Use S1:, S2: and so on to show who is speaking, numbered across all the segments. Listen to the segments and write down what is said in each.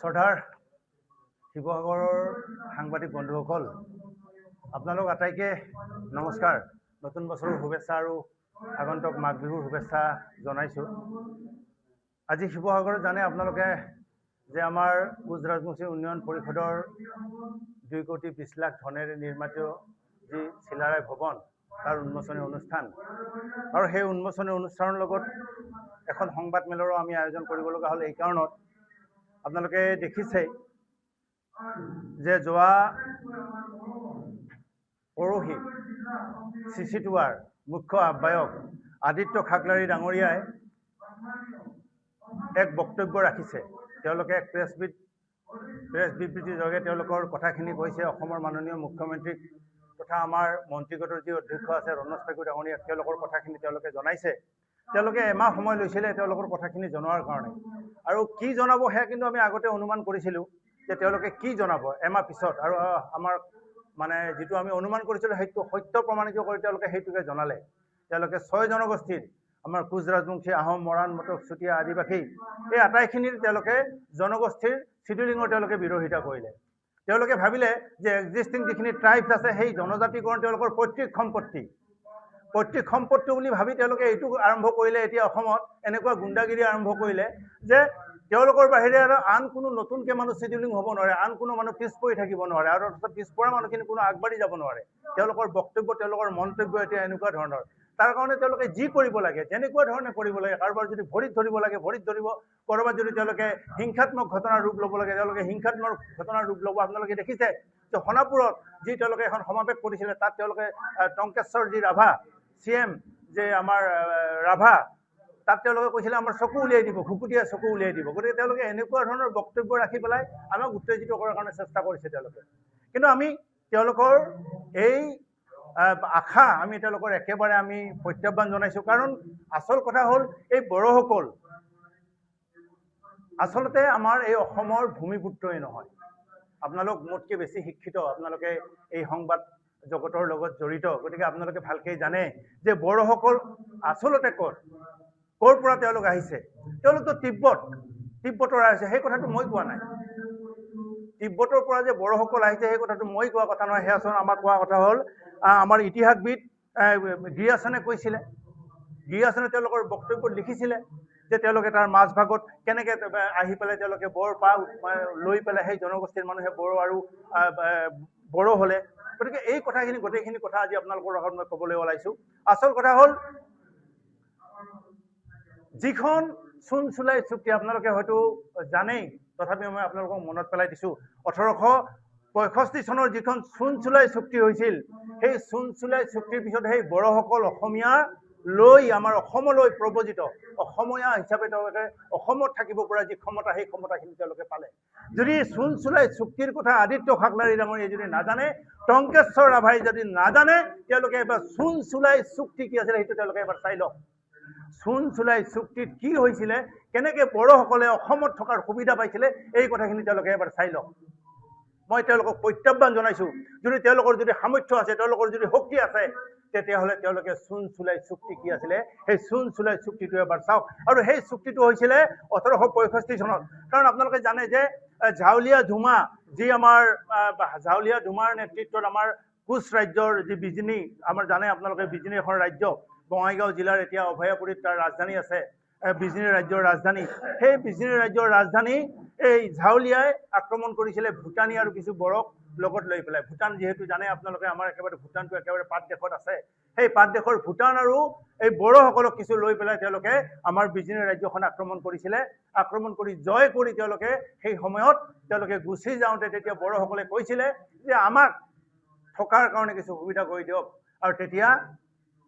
S1: শ্ৰদ্ধাৰ শিৱসাগৰৰ সাংবাদিক বন্ধুসকল, আপোনালোক আটাইকে নমস্কাৰ। নতুন বছৰৰ শুভেচ্ছা আৰু আগন্তুক মাঘ বিহুৰ শুভেচ্ছা জনাইছোঁ। আজি শিৱসাগৰত জানে আপোনালোকে যে আমাৰ কোচ ৰাজবংশী উন্নয়ন পৰিষদৰ 2,20,00,000 ধনেৰে নিৰ্মিত যি চিলাৰায় ভৱন তাৰ উন্মোচনী অনুষ্ঠান, আৰু সেই উন্মোচনী অনুষ্ঠানৰ লগত এখন সংবাদ মেলৰো আমি আয়োজন কৰিব লগা হ'ল। এই কাৰণত আপোনালোকে দেখিছে যে যোৱা পৰহি CC2R মুখ্য আহ্বায়ক আদিত্য খাকলাৰী ডাঙৰীয়াই এক বক্তব্য ৰাখিছে। তেওঁলোকে এক প্ৰেছ বিবৃতিৰ যোগে তেওঁলোকৰ কথাখিনি কৈছে। অসমৰ মাননীয় মুখ্যমন্ত্ৰীক তথা আমাৰ মন্ত্ৰীগোটৰ যি অধ্যক্ষ আছে ৰণোজ পেগু ডাঙৰীয়াক তেওঁলোকৰ কথাখিনি তেওঁলোকে জনাইছে। তেওঁলোকে এমাহ সময় লৈছিলে তেওঁলোকৰ কথাখিনি জনোৱাৰ কাৰণে, আৰু কি জনাব সেয়া কিন্তু আমি আগতে অনুমান কৰিছিলোঁ যে তেওঁলোকে কি জনাব এমাহ পিছত, আৰু আমাৰ মানে যিটো আমি অনুমান কৰিছিলোঁ সেইটো সত্য প্ৰমাণিত কৰি তেওঁলোকে সেইটোকে জনালে। তেওঁলোকে 6 জনগোষ্ঠীৰ আমাৰ কোচ ৰাজবংশী, আহোম, মৰাণ, মটক, চুতীয়া, আদিবাসী এই আটাইখিনিৰ তেওঁলোকে জনগোষ্ঠীৰ চিডুলিঙৰ তেওঁলোকে বিৰোধিতা কৰিলে। তেওঁলোকে ভাবিলে যে এক্সিষ্টিং যিখিনি ট্ৰাইবছ আছে সেই জনজাতিকৰণ তেওঁলোকৰ পৈতৃক সম্পত্তি বুলি ভাবি তেওঁলোকে এইটো আৰম্ভ কৰিলে। এতিয়া অসমত এনেকুৱা গুণ্ডাগিৰি আৰম্ভ কৰিলে যে তেওঁলোকৰ বাহিৰে আৰু আন কোনো নতুনকৈ মানুহ চিডুলিং হ'ব নোৱাৰে, আন কোনো মানুহ পিছ পৰি থাকিব নোৱাৰে, আৰু পিছপৰা মানুহখিনি কোনো আগবাঢ়ি যাব নোৱাৰে। তেওঁলোকৰ বক্তব্য, তেওঁলোকৰ মন্তব্য এতিয়া এনেকুৱা ধৰণৰ। তাৰ কাৰণে তেওঁলোকে যি কৰিব লাগে যেনেকুৱা ধৰণে কৰিব লাগে, কাৰোবাৰ যদি ভৰিত ধৰিব লাগে ভৰিত ধৰিব, ক'ৰবাত যদি তেওঁলোকে হিংসাত্মক ঘটনাৰ ৰূপ ল'ব লাগে তেওঁলোকে হিংসাত্মক ঘটনাৰ ৰূপ ল'ব। আপোনালোকে দেখিছে যে সোণাপুৰত যি তেওঁলোকে এখন সমাৱেশ কৰিছিলে, তাত তেওঁলোকে টংকেশ্বৰ যি ৰাভা CM যে আমাৰ ৰাভা, তাত তেওঁলোকে কৈছিলে আমাৰ চকু উলিয়াই দিব, ঘুকুটীয়া চকু উলিয়াই দিব। গতিকে তেওঁলোকে এনেকুৱা ধৰণৰ বক্তব্য ৰাখি পেলাই আমাক উত্তেজিত কৰাৰ কাৰণে চেষ্টা কৰিছে তেওঁলোকে। কিন্তু আমি তেওঁলোকৰ এই আশা আমি তেওঁলোকৰ একেবাৰে আমি প্ৰত্যাহ্বান জনাইছোঁ। কাৰণ আচল কথা হ'ল এই বড়োসকল আচলতে আমাৰ এই অসমৰ ভূমিপুত্ৰই নহয়। আপোনালোক মোতকৈ বেছি শিক্ষিত, আপোনালোকে এই সংবাদ জগতৰ লগত জড়িত, গতিকে আপোনালোকে ভালকৈ জানে যে বড়োসকল আচলতে ক'ৰ পৰা তেওঁলোক আহিছে। তেওঁলোকতো তিব্বতৰ আহিছে, সেই কথাটো মই কোৱা নাই। তিব্বতৰ পৰা যে বড়োসকল আহিছে সেই কথাটো মই কোৱা কথা নহয়, সেয়াচোন আমাৰ কোৱা কথা হ'ল আমাৰ ইতিহাসবিদ গিৰিয়াসনে কৈছিলে। গিৰিয়াসনে তেওঁলোকৰ বক্তব্যত লিখিছিলে যে তেওঁলোকে তাৰ মাজভাগত কেনেকৈ আহি পেলাই তেওঁলোকে বৰ পা লৈ পেলাই সেই জনগোষ্ঠীৰ মানুহে বড়ো হ'লে। গতিকে এই কথাখিনি গোটেইখিনি কথা আজি আপোনালোকৰ আগত মই ক'বলৈ ওলাইছোঁ। আচল কথা হ'ল যিখন চুনচুলাই চুক্তি আপোনালোকে হয়তো জানেই, তথাপিও মই আপোনালোকক মনত পেলাই দিছোঁ। 1865 চনৰ যিখন চুনচুলাই চুক্তি হৈছিল, সেই চুনচুলাই চুক্তিৰ পিছত সেই বড়োসকল অসমীয়া লৈ আমাৰ অসমলৈ প্ৰব্ৰজিত অসমীয়া হিচাপে তেওঁলোকে অসমত থাকিব পৰা যি ক্ষমতা, সেই ক্ষমতাখিনি তেওঁলোকে পালে। যদি চুনচুলাই চুক্তিৰ কথা আদিত্য খাকলাৰী ডাঙৰীয়াই যদি নাজানে, টংকেশ্বৰ ৰাভাই যদি নাজানে, তেওঁলোকে এবাৰ চুনচুলাই চুক্তি কি আছিলে সেইটো তেওঁলোকে এবাৰ চাই লওক। চুনচুলাই চুক্তিত কি হৈছিলে, কেনেকৈ বড়োসকলে অসমত থকাৰ সুবিধা পাইছিলে, এই কথাখিনি তেওঁলোকে এবাৰ চাই লওক। মই তেওঁলোকক প্ৰত্যাহ্বান জনাইছোঁ, যদি তেওঁলোকৰ যদি সামৰ্থ্য আছে, তেওঁলোকৰ যদি শক্তি আছে, তেতিয়াহ'লে তেওঁলোকে চুনচুলাই চুক্তি কি আছিলে সেই চুনচুলাই চুক্তিটো এবাৰ চাওক। আৰু সেই চুক্তিটো হৈছিলে 1865 চনত। কাৰণ আপোনালোকে জানে যে ঝাউলীয়া ধুমা যি আমাৰ ঝাউলীয়া ধুমাৰ নেতৃত্বত আমাৰ কোচ ৰাজ্যৰ যি বিজনী, আমাৰ জানে আপোনালোকে বিজনী এখন ৰাজ্য, বঙাইগাঁও জিলাৰ এতিয়া অভয়াপুৰীত তাৰ ৰাজধানী আছে, বিজনী ৰাজ্যৰ ৰাজধানী। সেই বিজনী ৰাজ্যৰ ৰাজধানী এই ঝাউলীয়াই আক্ৰমণ কৰিছিলে ভূটানী আৰু কিছু বড়োক লগত লৈ পেলাই। ভূটান যিহেতু জানে আপোনালোকে, আমাৰ একেবাৰে ভূটানটো একেবাৰে পাত দেশত আছে। সেই পাত দেশৰ ভূটান আৰু এই বড়োসকলক কিছু লৈ পেলাই তেওঁলোকে আমাৰ বিজনী ৰাজ্যখন আক্ৰমণ কৰিছিলে। আক্ৰমণ কৰি জয় কৰি তেওঁলোকে সেই সময়ত তেওঁলোকে গুচি যাওঁতে তেতিয়া বড়োসকলে কৈছিলে যে আমাক থকাৰ কাৰণে কিছু সুবিধা কৰি দিয়ক। আৰু তেতিয়া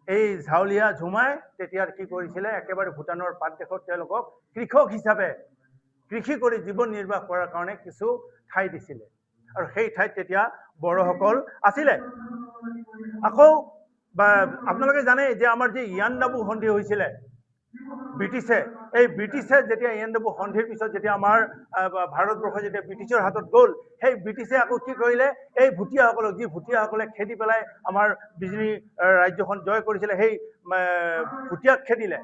S1: এই ঝাউলীয়া ঝুমাই তেতিয়া কি কৰিছিলে, একেবাৰে ভূটানৰ পাত দেশত তেওঁলোকক কৃষক হিচাপে কৃষি কৰি জীৱন নিৰ্বাহ কৰাৰ কাৰণে কিছু ঠাই দিছিলে, আৰু সেই ঠাইত তেতিয়া বড়োসকল আছিলে। আকৌ আপোনালোকে জানে যে আমাৰ যি ইয়াণ্ডাবু সন্ধি হৈছিলে ব্ৰিটিছে, এই ব্ৰিটিছে যেতিয়া ইয়াণ্ডাবু সন্ধিৰ পিছত যেতিয়া আমাৰ ভাৰতবৰ্ষ যেতিয়া ব্ৰিটিছৰ হাতত গ'ল, সেই ব্ৰিটিছে আকৌ কি কৰিলে, এই ভুটীয়াসকলক, যি ভুটীয়াসকলে খেদি পেলাই আমাৰ বিজনী ৰাজ্যখন জয় কৰিছিলে, সেই ভুটীয়াক খেদিলে,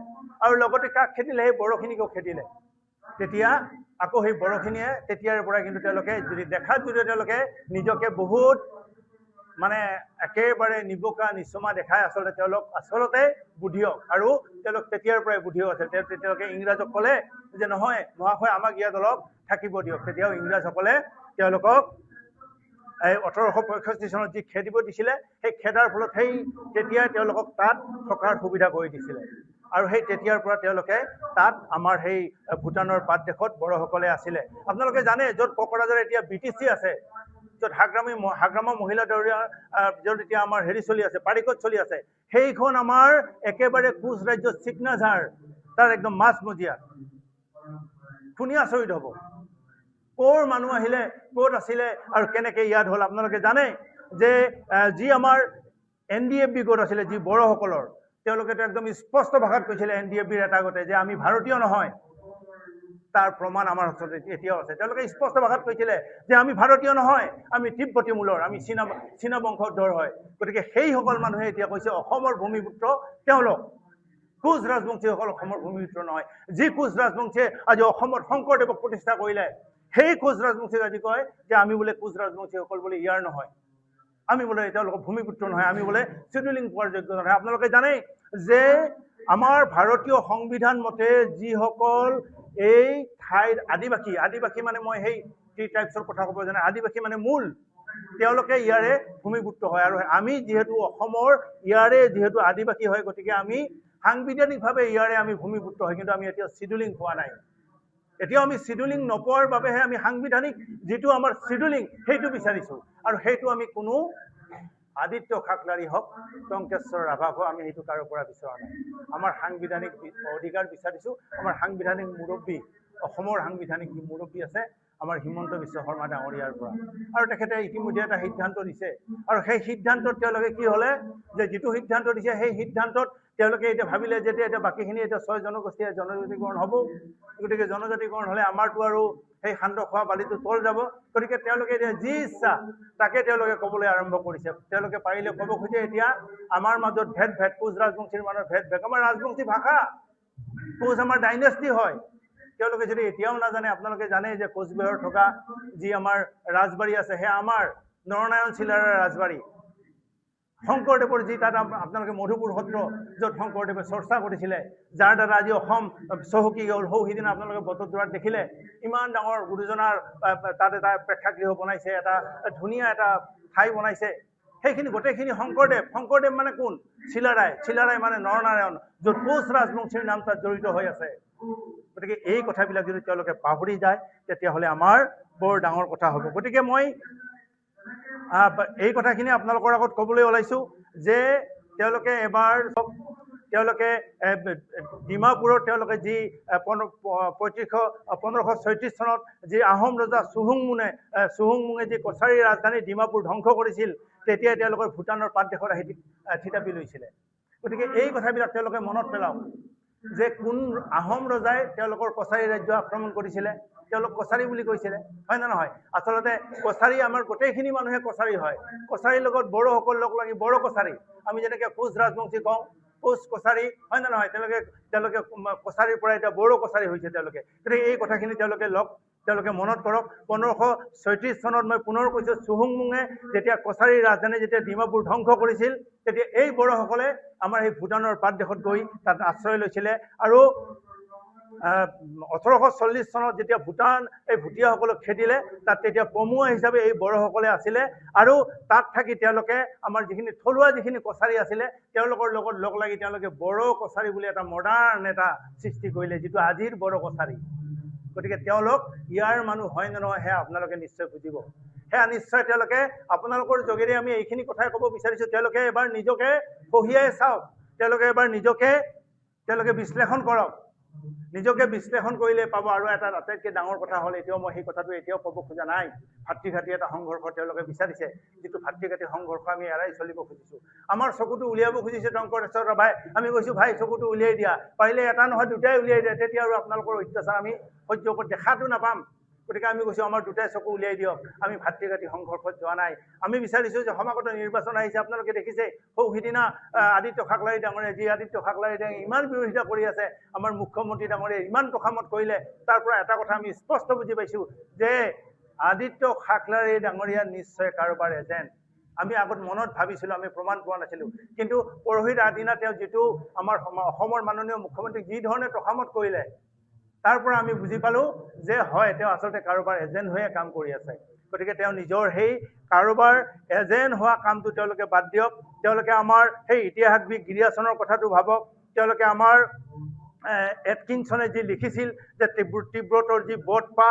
S1: আৰু লগতে কাক খেদিলে, সেই বড়োখিনিকো খেদিলে। তেতিয়া আকৌ সেই বড়োখিনিয়ে তেতিয়াৰ পৰা কিন্তু তেওঁলোকে যদি দেখাত যদি তেওঁলোকে নিজকে বহুত মানে একেবাৰে নিবকা নিচমা দেখাই আচলতে বুদ্ধিয়ক আৰু তেওঁলোক তেতিয়াৰ পৰাই বুদ্ধিয়ক আছিল তেওঁলোকে ইংৰাজক ক'লে যে নহয় মহাশয় আমাক ইয়াত অলপ থাকিব দিয়ক তেতিয়াও ইংৰাজসকলে তেওঁলোকক এই 1865 চনত যি খেদিব দিছিলে সেই খেদাৰ ফলত সেই তেতিয়াই তেওঁলোকক তাত থকাৰ সুবিধা কৰি দিছিলে আৰু সেই তেতিয়াৰ পৰা তেওঁলোকে তাত আমাৰ সেই ভূটানৰ পাত দেশত বড়োসকলে আছিলে আপোনালোকে জানে য'ত কোকৰাঝাৰ এতিয়া BTC আছে য'ত হাগ্ৰামা মহিলা দৌৰীয়া য'ত এতিয়া আমাৰ হেৰি চলি আছে পাৰিকত চলি আছে সেইখন আমাৰ একেবাৰে কোচ ৰাজ্যৰ চিকনাঝাৰ তাৰ একদম মাজমজিয়াত শুনি আচৰিত হ'ব ক'ৰ মানুহ আহিলে ক'ত আছিলে আৰু কেনেকৈ ইয়াত হ'ল আপোনালোকে জানে যে যি আমাৰ NDFB গোট আছিলে যি বড়োসকলৰ তেওঁলোকেতো একদম স্পষ্ট ভাষাত কৈছিলে NDFBৰ এটা গোটে যে আমি ভাৰতীয় নহয় তাৰ প্ৰমাণ আমাৰ ওচৰত এতিয়াও আছে তেওঁলোকে স্পষ্ট ভাষাত কৈছিলে যে আমি ভাৰতীয় নহয় আমি তিব্বতী মূলৰ আমি চীনা বংশোদ্ভূৰ হয় গতিকে সেইসকল মানুহে এতিয়া কৈছে অসমৰ ভূমিপুত্ৰ তেওঁলোক কোচ ৰাজবংশীসকল অসমৰ ভূমিপুত্ৰ নহয় যি কোচ ৰাজবংশীয়ে আজি অসমত শংকৰদেৱক প্ৰতিষ্ঠা কৰিলে সেই কোচ ৰাজবংশীক আজি কয় যে আমি বোলে কোচ ৰাজবংশীসকল বোলে ইয়াৰ নহয় আমি বোলে তেওঁলোকৰ ভূমিপুত্ৰ নহয় আমি বোলে চিডুলিং পোৱাৰ যোগ্য নহয় আপোনালোকে জানে যে আমাৰ ভাৰতীয় সংবিধান মতে যিসকল এই ঠাইৰ আদিবাসী মানে মই সেই টি টাইপছৰ কথা ক'ব জানে আদিবাসী মানে মূল তেওঁলোকে ইয়াৰে ভূমিপুত্ৰ হয় আৰু আমি যিহেতু অসমৰ ইয়াৰে যিহেতু আদিবাসী হয় গতিকে আমি সাংবিধানিকভাৱে ইয়াৰে আমি ভূমিপুত্ৰ হয় কিন্তু আমি এতিয়া চিডুলিং পোৱা নাই এতিয়াও আমি চিডুলিং নপোৱাৰ বাবেহে আমি সাংবিধানিক যিটো আমাৰ চিডুলিং সেইটো বিচাৰিছোঁ আৰু সেইটো আমি কোনো আদিত্য খাকলাৰী হওক টংকেশ্বৰ ৰাভা হওক আমি সেইটো কাৰো পৰা বিচৰা নাই আমাৰ সাংবিধানিক অধিকাৰ বিচাৰিছোঁ আমাৰ সাংবিধানিক মুৰব্বী অসমৰ সাংবিধানিক যি মুৰব্বী আছে আমাৰ হিমন্ত বিশ্ব শৰ্মা ডাঙৰীয়াৰ পৰা আৰু তেখেতে ইতিমধ্যে এটা সিদ্ধান্ত দিছে আৰু সেই সিদ্ধান্তত তেওঁলোকে কি হ'লে যে যিটো সিদ্ধান্ত দিছে সেই সিদ্ধান্তত তেওঁলোকে এতিয়া ভাবিলে যে এতিয়া বাকীখিনি এতিয়া 6 জনগোষ্ঠীয়ে জনজাতিকৰণ হ'ব গতিকে জনজাতিকৰণ হ'লে আমাৰতো আৰু সেই সান্দ খোৱা বালিটো তল যাব গতিকে তেওঁলোকে এতিয়া যি ইচ্ছা তাকে তেওঁলোকে ক'বলৈ আৰম্ভ কৰিছে তেওঁলোকে পাৰিলে ক'ব খোজে এতিয়া আমাৰ মাজত ভেদ কোচ ৰাজবংশীৰ মাজত ভেদ আমাৰ ৰাজবংশী ভাষা কোচ আমাৰ ডাইনেষ্টি হয় তেওঁলোকে যদি এতিয়াও নাজানে আপোনালোকে জানে যে কোচবিহাৰত থকা যি আমাৰ ৰাজবাৰী আছে সেয়া আমাৰ নৰনাৰায়ণ চিলাৰ ৰাজবাৰী শংকৰদেৱৰ যি তাত আপোনালোকে মধুপুৰ সত্ৰ য'ত শংকৰদেৱে চৰ্চা কৰিছিলে যাৰ দ্বাৰা আজি অসম চহকী হ'ল সিদিনা আপোনালোকে বটদ্ৰৱাৰত দেখিলে ইমান ডাঙৰ গুৰুজনাৰ তাত এটা প্ৰেক্ষাগৃহ বনাইছে এটা ধুনীয়া এটা ঠাই বনাইছে সেইখিনি গোটেইখিনি শংকৰদেৱ মানে কোন চিলাৰাই মানে নৰনাৰায়ণ য'ত কোচ ৰাজবংশীৰ নাম তাত জড়িত হৈ আছে গতিকে এই কথাবিলাক যদি তেওঁলোকে পাহৰি যায় তেতিয়াহ'লে আমাৰ বৰ ডাঙৰ কথা হ'ব গতিকে মই এই কথাখিনি আপোনালোকৰ আগত ক'বলৈ ওলাইছোঁ যে তেওঁলোকে এবাৰ তেওঁলোকে ডিমাপুৰত তেওঁলোকে যি 1536 চনত যি আহোম ৰজা চুহুংমুঙে যি কছাৰীৰ ৰাজধানী ডিমাপুৰ ধ্বংস কৰিছিল তেতিয়াই তেওঁলোকৰ ভূটানৰ পাত দেশত আহি থিতাপি লৈছিলে গতিকে এই কথাবিলাক তেওঁলোকে মনত পেলাওক যে কোন আহোম ৰজাই তেওঁলোকৰ কছাৰী ৰাজ্য আক্ৰমণ কৰিছিলে তেওঁলোক কছাৰী বুলি কৈছিলে হয় না নহয় আচলতে কছাৰী আমাৰ গোটেইখিনি মানুহে কছাৰী হয় কছাৰীৰ লগত বড়োসকল লগ লাগি বড়ো কছাৰী আমি যেনেকৈ কোচ ৰাজবংশী কওঁ কোচ কছাৰী হয় না নহয় তেওঁলোকে কছাৰীৰ পৰা এতিয়া বড়ো কছাৰী হৈছে তেওঁলোকে গতিকে এই কথাখিনি তেওঁলোকে মনত কৰক 1536 চনত মই পুনৰ কৈছোঁ চুহুংমুঙে যেতিয়া কছাৰীৰ ৰাজধানী যেতিয়া ডিমাপুৰ ধ্বংস কৰিছিল তেতিয়া এই বড়োসকলে আমাৰ এই ভূটানৰ পাত দেশত গৈ তাত আশ্ৰয় লৈছিলে আৰু 1840 চনত যেতিয়া এই ভুটীয়াসকলক খেদিলে তাত তেতিয়া পমুৱা হিচাপে এই বড়োসকলে আছিলে আৰু তাত থাকি তেওঁলোকে আমাৰ যিখিনি থলুৱা যিখিনি কছাৰী আছিলে তেওঁলোকৰ লগত লগ লাগি তেওঁলোকে বড়ো কছাৰী বুলি এটা মডাৰ্ণ এটা সৃষ্টি কৰিলে যিটো আজিৰ বড়ো কছাৰী গতিকে তেওঁলোক ইয়াৰ মানুহ হয় নে নহয় সেয়া আপোনালোকে নিশ্চয় বুজিব সেয়া নিশ্চয় তেওঁলোকে আপোনালোকৰ যোগেৰে আমি এইখিনি কথাই ক'ব বিচাৰিছোঁ তেওঁলোকে এবাৰ নিজকে পঢ়িয়াই চাওক তেওঁলোকে এবাৰ তেওঁলোকে বিশ্লেষণ কৰক নিজকে বিশ্লেষণ কৰিলে পাব আৰু এটা আটাইতকৈ ডাঙৰ কথা হ'ল এতিয়াও মই সেই কথাটো এতিয়াও ক'ব খোজা নাই ভাতৃঘাতী এটা সংঘৰ্ষ তেওঁলোকে বিচাৰিছে যিটো ভাতৃঘাতী সংঘৰ্ষ আমি এৰাই চলিব খুজিছোঁ আমাৰ চকুটো উলিয়াব খুজিছে টংকেশ্বৰ ৰাভাই আমি কৈছোঁ ভাই চকুটো উলিয়াই দিয়া পাৰিলে এটা নহয় দুটাই উলিয়াই দিয়া তেতিয়া আৰু আপোনালোকৰ অত্যাচাৰ আমি সহ্য কৰি দেখাটো নাপাম গতিকে আমি কৈছোঁ আমাৰ দুটাই চকু উলিয়াই দিয়ক, আমি ভাতৃঘাতী সংঘৰ্ষত যোৱা নাই। আমি বিচাৰিছোঁ যে সমাগত নিৰ্বাচন আহিছে, আপোনালোকে দেখিছে সৌ সিদিনা আদিত্য খাকলাৰী ডাঙৰীয়া, যি আদিত্য খাকলাৰী ডাঙৰীয়া ইমান বিৰোধিতা কৰি আছে, আমাৰ মুখ্যমন্ত্ৰী ডাঙৰীয়া ইমান তোষামত কৰিলে, তাৰ পৰা এটা কথা আমি স্পষ্ট বুজি পাইছোঁ যে আদিত্য খাকলাৰী ডাঙৰীয়া নিশ্চয় কাৰোবাৰ এজেণ্ট। আমি আগত মনত ভাবিছিলোঁ, আমি প্ৰমাণ পোৱা নাছিলোঁ, কিন্তু পৰহিৰ আগদিনা তেওঁ যিটো আমাৰ অসমৰ মাননীয় মুখ্যমন্ত্ৰীক যি ধৰণে তোষামত কৰিলে, তাৰ পৰা আমি বুজি পালোঁ যে হয় তেওঁ আচলতে কাৰোবাৰ এজেণ্ট হৈয়ে কাম কৰি আছে। গতিকে তেওঁ নিজৰ সেই কাৰোবাৰ এজেণ্ট হোৱা কামটো তেওঁলোকে বাদ দিয়ক। তেওঁলোকে আমাৰ সেই ইতিহাসবিদ গিৰিয়াসনৰ কথাটো ভাবক, তেওঁলোকে আমাৰ এটকিনছনে যি লিখিছিল যে তীব্ৰতৰ যি বটপা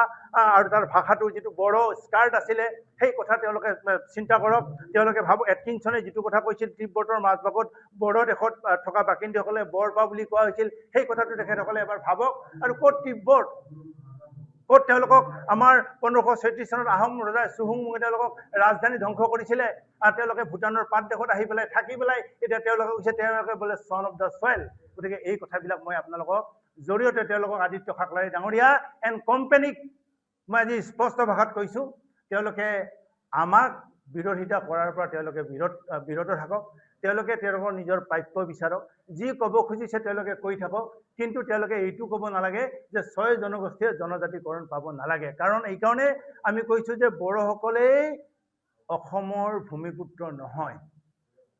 S1: আৰু তাৰ ভাষাটোৰ যিটো বড়ো স্কাৰ্ট আছিলে, সেই কথা তেওঁলোকে চিন্তা কৰক। তেওঁলোকে ভাবক এটকিনছনে যিটো কথা কৈছিল তীব্ৰতৰ মাজভাগত বড়ো দেশত থকা বাসিন্দাসকলে বৰপা বুলি কোৱা হৈছিল, সেই কথাটো তেখেতসকলে এবাৰ ভাবক। আৰু ক'ত তীব্ৰত, ক'ত তেওঁলোকক আমাৰ 1536 চনত আহোম ৰজা চুহুংমুঙে তেওঁলোকক ৰাজধানী ধ্বংস কৰিছিলে, আৰু তেওঁলোকে ভূটানৰ পাত দেশত আহি পেলাই থাকি পেলাই এতিয়া তেওঁলোকে কৈছে তেওঁলোকে বোলে চন অফ দ্য চইল। গতিকে এই কথাবিলাক মই আপোনালোকক জৰিয়তে তেওঁলোকক আদিত্য খাকলাৰী ডাঙৰীয়া এণ্ড কোম্পানীক মই আজি স্পষ্ট ভাষাত কৈছোঁ, তেওঁলোকে আমাক বিৰোধিতা কৰাৰ পৰা তেওঁলোকে বিৰত থাকক। তেওঁলোকে তেওঁলোকৰ নিজৰ প্ৰাপ্য বিচাৰক, যি ক'ব খুজিছে তেওঁলোকে কৈ থাকক, কিন্তু তেওঁলোকে এইটো ক'ব নালাগে যে 6 জনগোষ্ঠীয়ে জনজাতিকৰণ পাব নালাগে। কাৰণ এইকাৰণে আমি কৈছোঁ যে বড়োসকলেই অসমৰ ভূমিপুত্ৰ নহয়।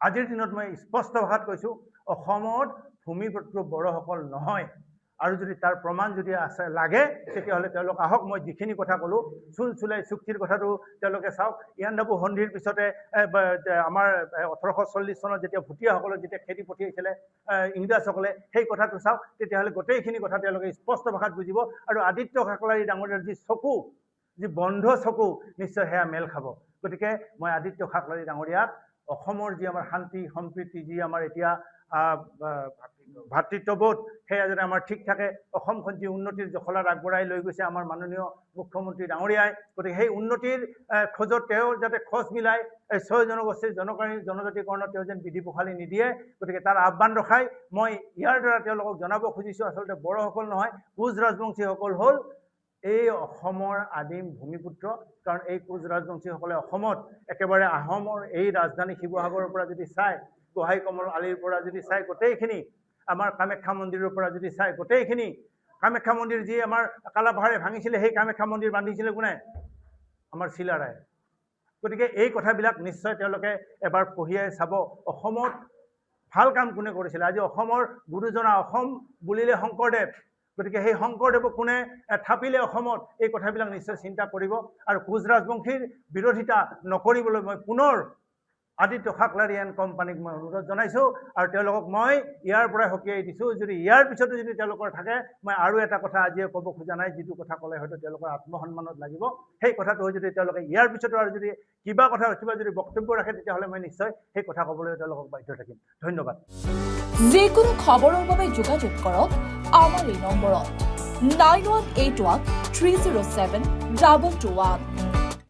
S1: আজিৰ দিনত মই স্পষ্ট ভাষাত কৈছোঁ, অসমত ভূমিপুত্ৰ বড়োসকল নহয়। আৰু যদি তাৰ প্ৰমাণ যদি আছে লাগে, তেতিয়াহ'লে তেওঁলোক আহক। মই যিখিনি কথা ক'লোঁ, চুলচুলাই চুক্তিৰ কথাটো তেওঁলোকে চাওক। ইয়াণ্ডাবু সন্ধিৰ পিছতে আমাৰ 1840 চনত যেতিয়া ভুটীয়াসকলক যেতিয়া খেদি পঠিয়াইছিলে ইংৰাজসকলে, সেই কথাটো চাওক, তেতিয়াহ'লে গোটেইখিনি কথা তেওঁলোকে স্পষ্ট ভাষাত বুজিব। আৰু আদিত্য খাকলাৰী ডাঙৰীয়াৰ যি চকু, যি বন্ধ চকু, নিশ্চয় সেয়া মেল খাব। গতিকে মই আদিত্য খাকলাৰী ডাঙৰীয়াক অসমৰ যি আমাৰ শান্তি সম্প্ৰীতি, যি আমাৰ এতিয়া ভাতৃত্ববোধ, সেয়া যাতে আমাৰ ঠিক থাকে, অসমখন যি উন্নতিৰ জখলাত আগবঢ়াই লৈ গৈছে আমাৰ মাননীয় মুখ্যমন্ত্ৰী ডাঙৰীয়াই, গতিকে সেই উন্নতিৰ খোজত তেওঁ যাতে খোজ মিলাই এই 6 জনগোষ্ঠীৰ জনজাতিকৰণত তেওঁ যেন বিধি পখালি নিদিয়ে, গতিকে তাৰ আহ্বান ৰখাই মই ইয়াৰ দ্বাৰা তেওঁলোকক জনাব খুজিছোঁ, আচলতে বড়োসকল নহয়, কোচ ৰাজবংশীসকল হ'ল এই অসমৰ আদিম ভূমিপুত্ৰ। কাৰণ এই কোচ ৰাজবংশীসকলে অসমত একেবাৰে আহোমৰ এই ৰাজধানী শিৱসাগৰৰ পৰা যদি চাই, গোহাঁই কমল আলিৰ পৰা যদি চাই, গোটেইখিনি আমাৰ কামাখ্যা মন্দিৰৰ পৰা যদি চাই, গোটেইখিনি কামাখ্যা মন্দিৰ যি আমাৰ কালাপাহাৰে ভাঙিছিলে, সেই কামাখ্যা মন্দিৰ বান্ধিছিলে কোনে? আমাৰ চিলাৰাই। গতিকে এই কথাবিলাক নিশ্চয় তেওঁলোকে এবাৰ পঢ়িয়াই চাব। অসমত ভাল কাম কোনে কৰিছিলে? আজি অসমৰ গুৰুজনা, অসম বুলিলে শংকৰদেৱ, গতিকে সেই শংকৰদেৱক কোনে থাপিলে অসমত, এই কথাবিলাক নিশ্চয় চিন্তা কৰিব। আৰু কোচ ৰাজবংশীৰ বিৰোধিতা নকৰিবলৈ মই পুনৰ আদিত্য খাকলাৰী এণ্ড কোম্পানীক মই অনুৰোধ জনাইছোঁ। আৰু তেওঁলোকক মই ইয়াৰ পৰাই সকীয়াই দিছোঁ, যদি ইয়াৰ পিছতো যদি তেওঁলোকৰ থাকে, মই আৰু এটা কথা আজিয়ে ক'ব খোজা নাই, যিটো কথা ক'লে হয়তো তেওঁলোকৰ আত্মসন্মানত লাগিব। সেই কথাটো হৈ যদি তেওঁলোকে ইয়াৰ পিছতো আৰু যদি কিবা যদি বক্তব্য ৰাখে, তেতিয়াহ'লে মই নিশ্চয় সেই কথা ক'বলৈ তেওঁলোকক বাধ্য থাকিম। ধন্যবাদ।
S2: যিকোনো খবৰৰ বাবে যোগাযোগ কৰক আমাৰ এই নম্বৰত 9181 307 221।